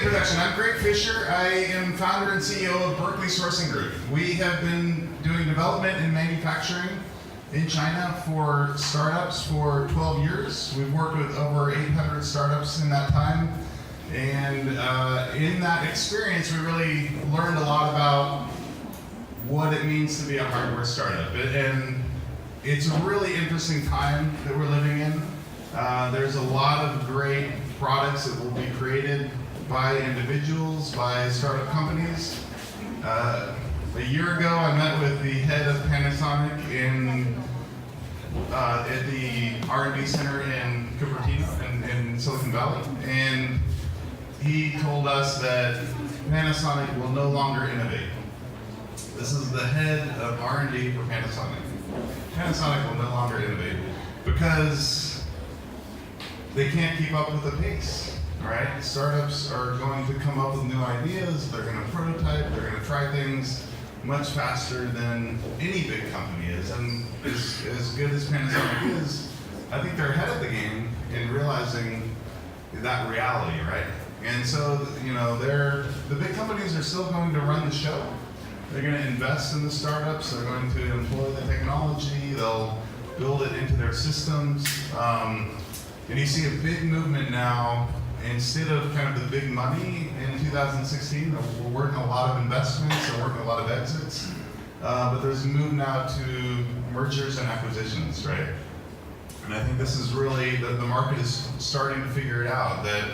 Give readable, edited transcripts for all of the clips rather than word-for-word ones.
introduction. I'm Greg Fisher. I am founder and CEO of Berkeley Sourcing Group. We have been doing development and manufacturing in China for startups for 12 years. We've worked with over 800 startups in that time. And in that experience, we really learned a lot about what it means to be a hardware startup. And it's a really interesting time that we're living in. There's a lot of great products that will be created by individuals, by startup companies. A year ago, I met with the head of Panasonic at the R&D center in Cupertino in Silicon Valley, and he told us that Panasonic will no longer innovate. This is the head of R&D for Panasonic. Panasonic will no longer innovate because they can't keep up with the pace. Right? Startups are going to come up with new ideas, they're going to prototype, they're going to try things much faster than any big company is. And as good as Panasonic is, I think they're ahead of the game in realizing that reality, right? And so, you know, the big companies are still going to run the show. They're going to invest in the startups, they're going to employ the technology, they'll build it into their systems. And you see a big movement now. Instead of kind of the big money in 2016, we're working a lot of investments, we're working a lot of exits, but there's a move now to mergers and acquisitions, right? And I think this is really, the market is starting to figure it out, that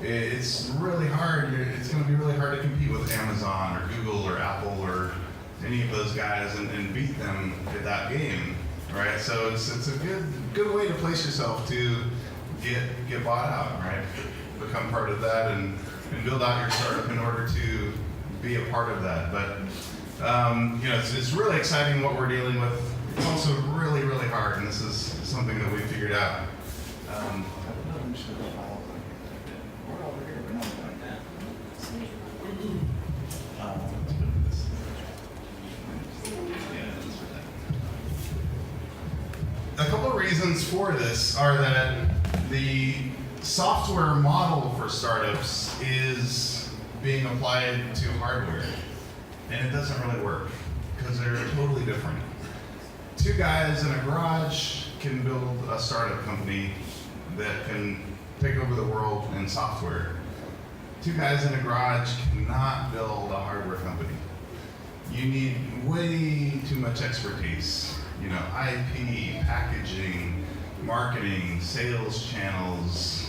it's really hard, it's going to be really hard to compete with Amazon or Google or Apple or any of those guys and beat them at that game, right? So it's a good way to place yourself to get bought out, right? Become part of that and build out your startup in order to be a part of that. But you know, it's really exciting what we're dealing with. It's also really, really hard, and this is something that we figured out. A couple of reasons for this are that the software model for startups is being applied to hardware, and it doesn't really work because they're totally different. Two guys in a garage can build a startup company that can take over the world in software. Two guys in a garage cannot build a hardware company. You need way too much expertise. You know, IP, packaging, marketing, sales channels,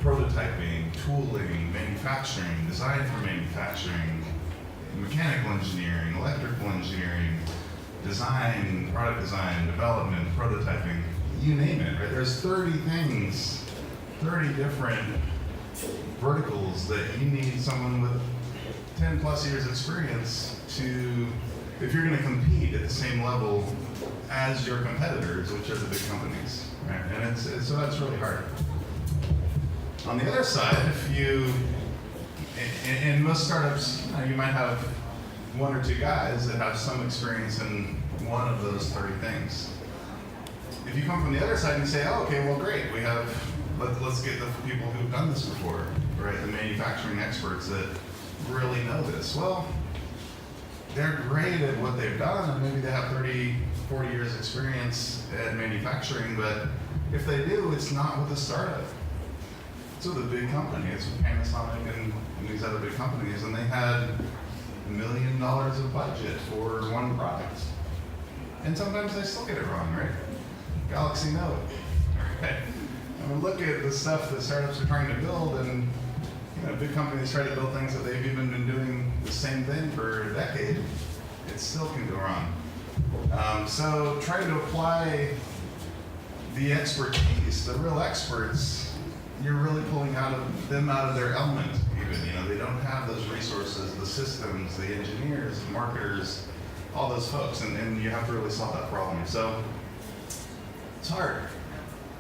prototyping, tooling, manufacturing, design for manufacturing, mechanical engineering, electrical engineering, design, product design, development, prototyping, you name it, right? There's 30 things, 30 different verticals that you need someone with 10 plus years experience to, if you're going to compete at the same level as your competitors, which are the big companies, right? And so that's really hard. On the other side, if you, in most startups, you might have one or two guys that have some experience in one of those 30 things. If you come from the other side and you say, oh, okay, well, great, let's get the people who've done this before, right? The manufacturing experts that really know this. Well, they're great at what they've done, and maybe they have 30, 40 years experience at manufacturing, but if they do, it's not with a startup. It's with a big company. It's with Panasonic and these other big companies, and they had $1 million of budget for one product. And sometimes they still get it wrong, right? Galaxy Note, right? I mean, look at the stuff that startups are trying to build, and you know, big companies try to build things that they've even been doing the same thing for a decade. It still can go wrong. So trying to apply the expertise, the real experts, you're really pulling them out of their element even. You know, they don't have those resources, the systems, the engineers, the marketers, all those folks, and you have to really solve that problem. So it's hard.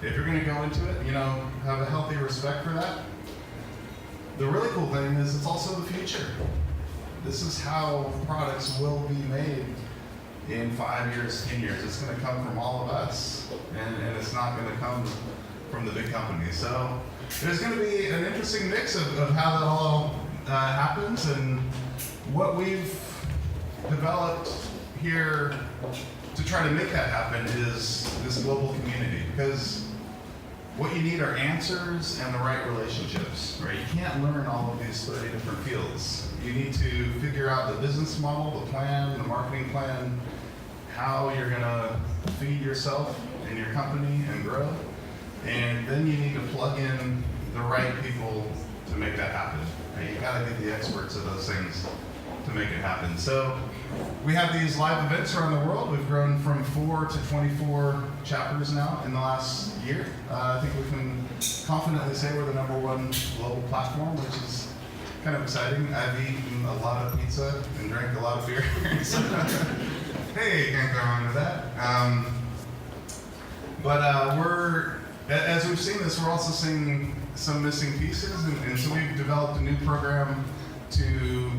If you're going to go into it, you know, have a healthy respect for that. The really cool thing is it's also the future. This is how products will be made in 5 years, 10 years. It's going to come from all of us, and it's not going to come from the big companies. So there's going to be an interesting mix of how that all happens, and what we've developed here to try to make that happen is this global community, because what you need are answers and the right relationships, right? You can't learn all of these 30 different fields. You need to figure out the business model, the plan, the marketing plan, how you're gonna feed yourself and your company and grow. And then you need to plug in the right people to make that happen. Right? You gotta get the experts of those things to make it happen. So we have these live events around the world. We've grown from 4 to 24 chapters now in the last year. I think we can confidently say we're the #1 global platform, which is kind of exciting. I've eaten a lot of pizza and drank a lot of beer. So, hey, can't go wrong with that. As we've seen this, we're also seeing some missing pieces, and so we've developed a new program to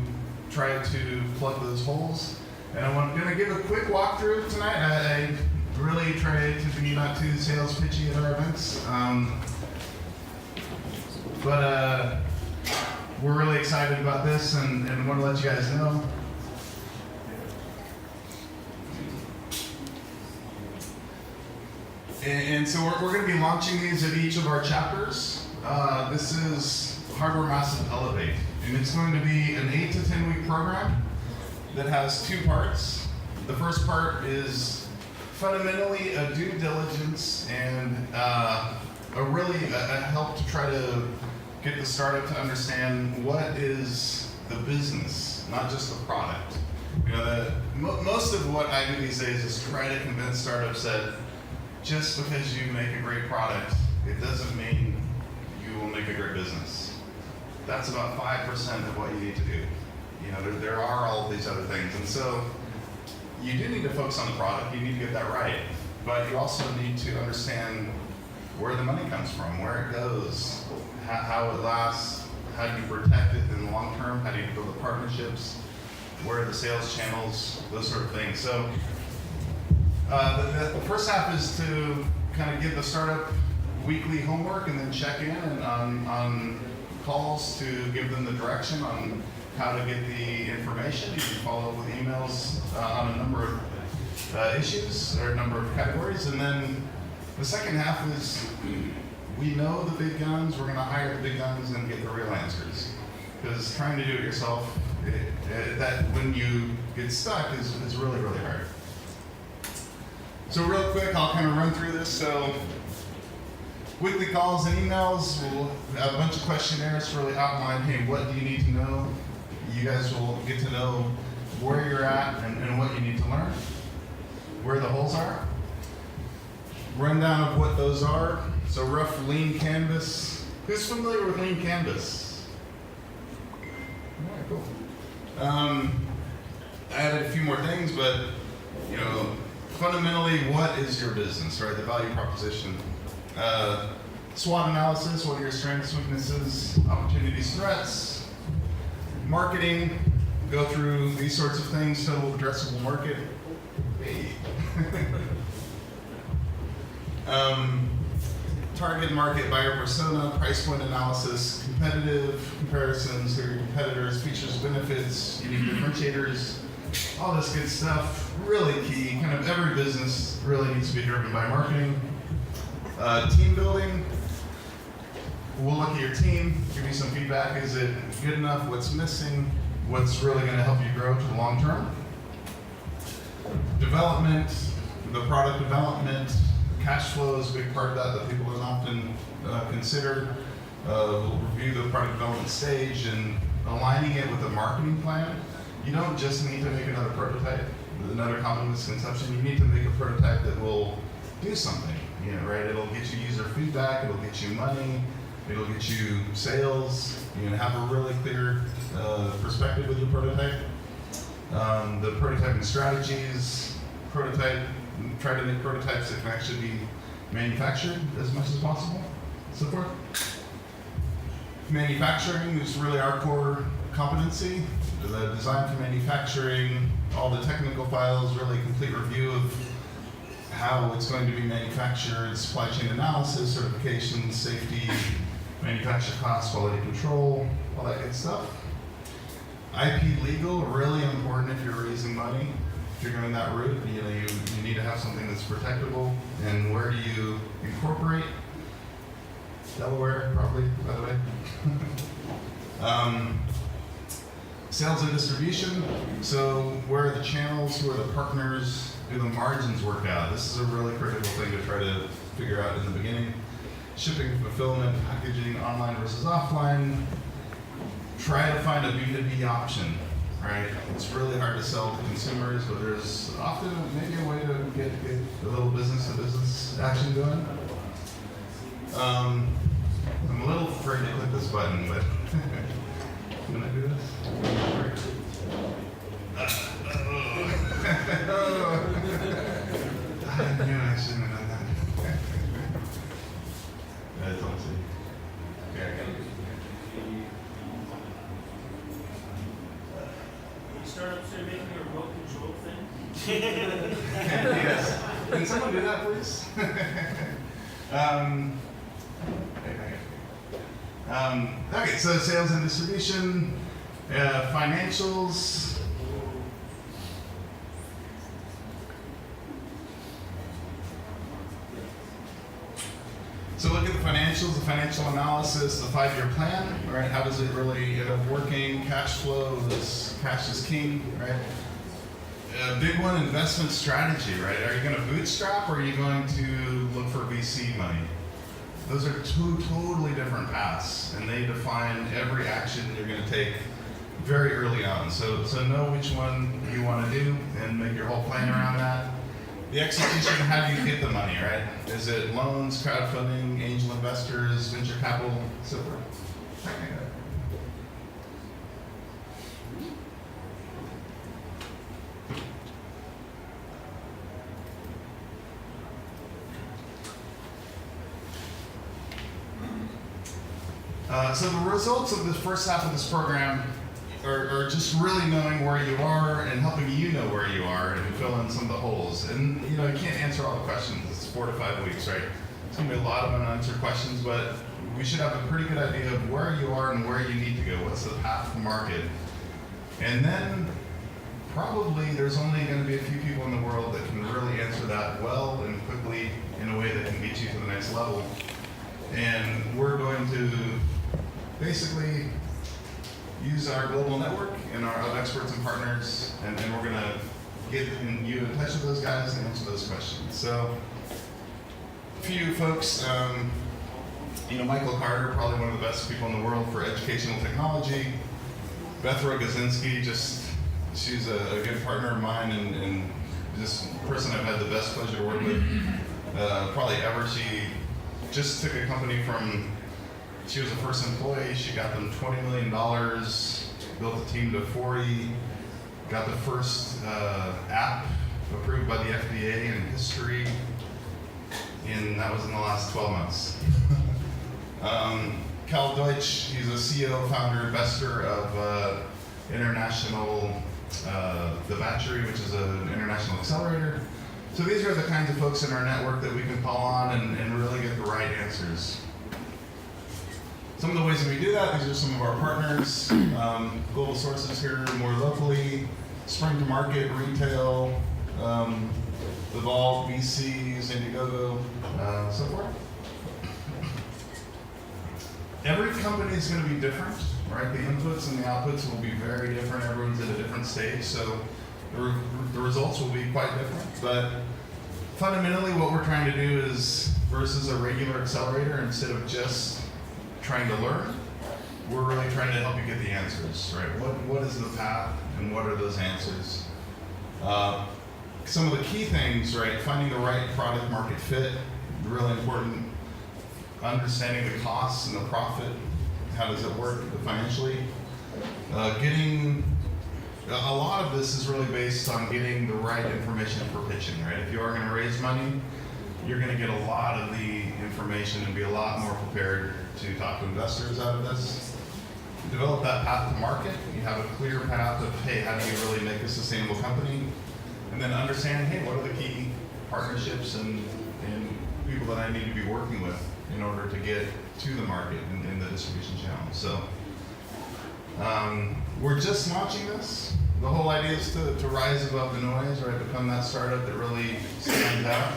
try to plug those holes. And I'm going to give a quick walkthrough tonight. I really try to be not too sales pitchy at our events, but we're really excited about this, and want to let you guys know. And so we're going to be launching these at each of our chapters. This is Hardware Massive Elevate, and it's going to be an 8 to 10 week program that has 2 parts. The first part is fundamentally a due diligence and a help to try to get the startup to understand what is the business, not just the product. You know, most of what I do these days is try to convince startups that just because you make a great product, it doesn't mean you will make a great business. That's about 5% of what you need to do. You know, there are all of these other things. And so you do need to focus on the product, you need to get that right. But you also need to understand where the money comes from, where it goes, how it lasts, how do you protect it in the long term, how do you build the partnerships, where are the sales channels, those sort of things. So the first half is to kind of give the startup weekly homework and then check in and on calls to give them the direction on how to get the information. You can follow up with emails on a number of issues or a number of categories. And then the second half is we know the big guns, we're going to hire the big guns and get the real answers. Because trying to do it yourself, that when you get stuck is really, really hard. So real quick, I'll kind of run through this. So weekly calls and emails, we'll have a bunch of questionnaires to really outline, hey, what do you need to know? You guys will get to know where you're at and what you need to learn, where the holes are. Rundown of what those are. So rough lean canvas. Who's familiar with lean canvas? All right, cool. I added a few more things, but you know, fundamentally, what is your business, right? The value proposition. SWOT analysis, what are your strengths, weaknesses, opportunities, threats. Marketing, go through these sorts of things, total addressable market. Hey. Target market, buyer persona, price point analysis, competitive comparisons, who are your competitors, features, benefits, unique differentiators, all this good stuff. Really key. Kind of every business really needs to be driven by marketing. Team building. We'll look at your team, give you some feedback. Is it good enough? What's missing? What's really going to help you grow to the long term? Development, the product development, cash flow is a big part of that people don't often consider. We'll review the product development stage and aligning it with a marketing plan. You don't just need to make another prototype. Another common misconception, you need to make a prototype that will do something, you know, right? It'll get you user feedback, it'll get you money, it'll get you sales. You know, have a really clear perspective with your prototype. The prototyping strategies, try to make prototypes that can actually be manufactured as much as possible, so forth. Manufacturing is really our core competency. The design for manufacturing, all the technical files, really complete review of how it's going to be manufactured, supply chain analysis, certification, safety, manufacture costs, quality control, all that good stuff. IP legal, really important if you're raising money. If you're going that route, you need to have something that's protectable. And where do you incorporate? Delaware, probably, by the way. Sales and distribution. So where are the channels? Who are the partners? Do the margins work out? This is a really critical thing to try to figure out in the beginning. Shipping, fulfillment, packaging, online versus offline. Try to find a B2B option, right? It's really hard to sell to consumers, but there's often maybe a way to get a little business-to-business action going. I'm a little afraid to click this button, but can I do this? I knew I shouldn't have done that. That's awesome. Okay, I got it. Start up to making a remote control thing? Yes. Can someone do that, please? Okay, so sales and distribution, financials. So look at the financials, the financial analysis, the 5-year plan, right? How does it really end up working? Cash flow, cash is king, right? A big one, investment strategy, right? Are you going to bootstrap or are you going to look for VC money? Those are two totally different paths, and they define every action you're going to take very early on. So know which one you want to do and make your whole plan around that. The execution, how do you get the money, right? Is it loans, crowdfunding, angel investors, venture capital, so forth? So the results of the first half of this program are just really knowing where you are and helping you know where you are and fill in some of the holes. And you can't answer all the questions. It's 4 to 5 weeks, right? It's gonna be a lot of unanswered questions, but we should have a pretty good idea of where you are and where you need to go. What's the path to market? And then probably there's only gonna be a few people in the world that can really answer that well and quickly in a way that can get you to the next level. And we're going to basically use our global network and our experts and partners, and we're going to get you in touch with those guys and answer those questions. So, a few folks, Michael Carter, probably one of the best people in the world for educational technology. Beth Rogozinski, she's a good partner of mine and just a person I've had the best pleasure to work with probably ever. She just took a company she was the first employee, she got them $20 million, built a team to 40, got the first app approved by the FDA in history, and that was in the last 12 months. Cal Deutsch, he's a CEO, founder, investor of International, the Battery, which is an international accelerator. So these are the kinds of folks in our network that we can call on and really get the right answers. Some of the ways that we do that, these are some of our partners. Global Sources here more locally, Spring to Market, Retail, Evolve, VCs, Indiegogo, so forth. Every company is going to be different, right? The inputs and the outputs will be very different. Everyone's at a different stage, so the results will be quite different. But fundamentally, what we're trying to do is, versus a regular accelerator, instead of just trying to learn, we're really trying to help you get the answers, right? What is the path and what are those answers? Some of the key things, right? Finding the right product market fit, really important. Understanding the costs and the profit, how does it work financially? A lot of this is really based on getting the right information for pitching, right? If you are going to raise money, you're going to get a lot of the information and be a lot more prepared to talk to investors out of this. Develop that path to market. You have a clear path of, hey, how do you really make a sustainable company? And then understand, hey, what are the key partnerships and people that I need to be working with in order to get to the market in the distribution channel. So we're just launching this. The whole idea is to rise above the noise, right? Become that startup that really stands out,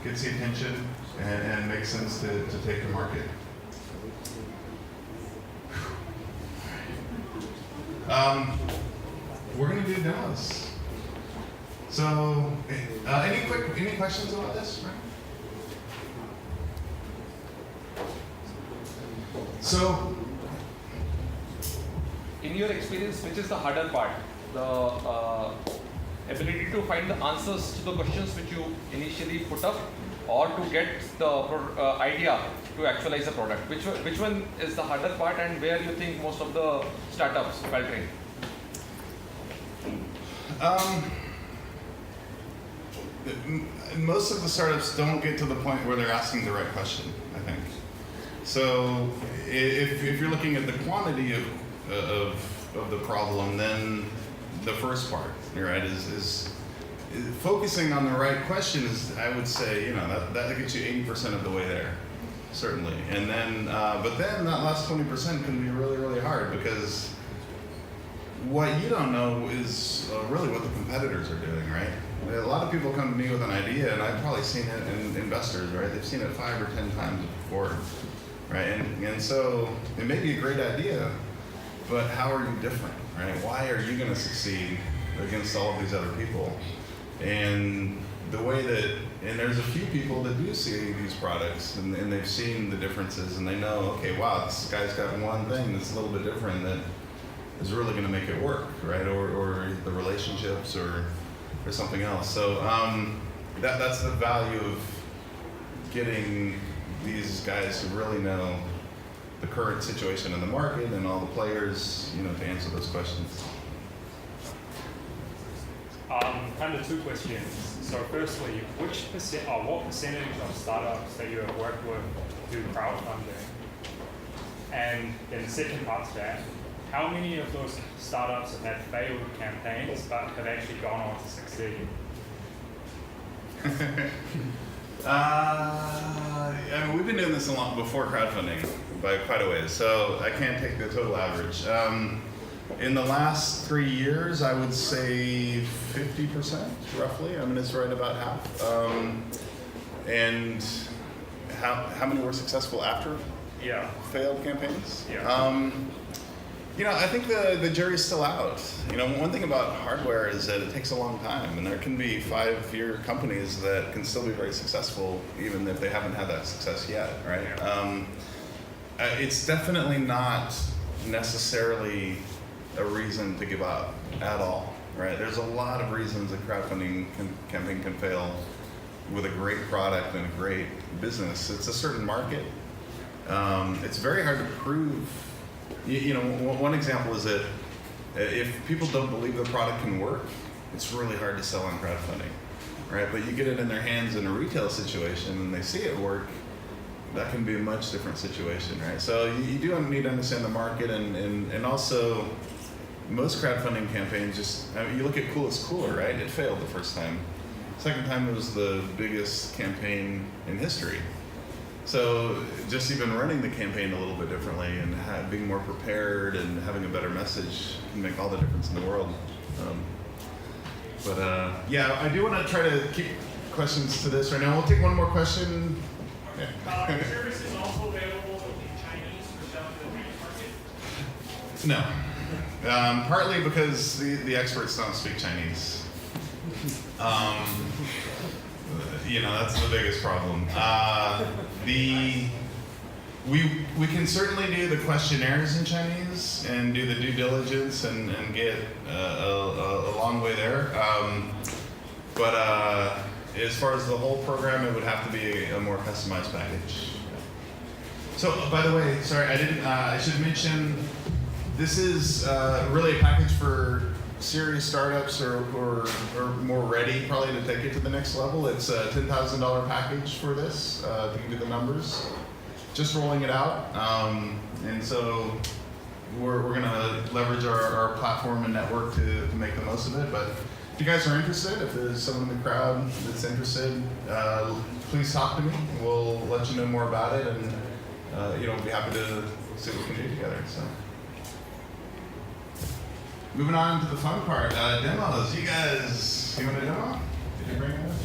gets the attention, and makes sense to take to market. We're going to do demos. So, any questions about this? Right? So, in your experience, which is the harder part? The ability to find the answers to the questions which you initially put up, or to get the idea to actualize the product? Which one is the harder part, and where you think most of the startups faltering? Most of the startups don't get to the point where they're asking the right question, I think. So if you're looking at the quantity of the problem, then the first part, right, is focusing on the right question is, I would say, that gets you 80% of the way there, certainly. And then, but then that last 20% can be really, really hard, because what you don't know is really what the competitors are doing, right? A lot of people come to me with an idea, and I've probably seen it in investors, right? They've seen it 5 or 10 times before, right? And so it may be a great idea, but how are you different, right? Why are you going to succeed against all of these other people? And the way that, and there's a few people that do see these products, and they've seen the differences, and they know, okay, wow, this guy's got one thing that's a little bit different that is really going to make it work, right? Or the relationships, or something else. So that's the value of getting these guys who really know the current situation in the market and all the players, to answer those questions. Kind of 2 questions. So firstly, what percentage of startups that you have worked with do crowdfunding? And then the second part to that, how many of those startups have had failed campaigns but have actually gone on to succeed? We've been doing this a lot before crowdfunding by quite a ways, so I can't take the total average. In the last 3 years, I would say 50%, roughly. It's right about half. And how many were successful after failed campaigns? Yeah. I think the jury's still out. One thing about hardware is that it takes a long time, and there can be 5-year companies that can still be very successful, even if they haven't had that success yet, right? Yeah. It's definitely not necessarily a reason to give up at all, right? There's a lot of reasons a crowdfunding campaign can fail with a great product and a great business. It's a certain market. It's very hard to prove. One example is that if people don't believe the product can work, it's really hard to sell on crowdfunding, right? But you get it in their hands in a retail situation and they see it work, that can be a much different situation, right? So you do need to understand the market, and also most crowdfunding campaigns you look at Cool is Cooler, right? It failed the first time. Second time, it was the biggest campaign in history. So just even running the campaign a little bit differently and being more prepared and having a better message can make all the difference in the world. I do want to try to keep questions to this right now. We'll take one more question. Are services also available in Chinese for selling to the Chinese market? No. Partly because the experts don't speak Chinese. That's the biggest problem. We can certainly do the questionnaires in Chinese and do the due diligence and get a long way there. But as far as the whole program, it would have to be a more customized package. So, by the way, sorry, I should mention, this is really a package for serious startups or more ready probably to take it to the next level. It's a $10,000 package for this, to give you the numbers. Just rolling it out. And so we're going to leverage our platform and network to make the most of it. But if you guys are interested, if there's someone in the crowd that's interested, please talk to me. We'll let you know more about it. And we'll be happy to see what we can do together. So, moving on to the fun part, demos. You want a demo? Did you bring it up?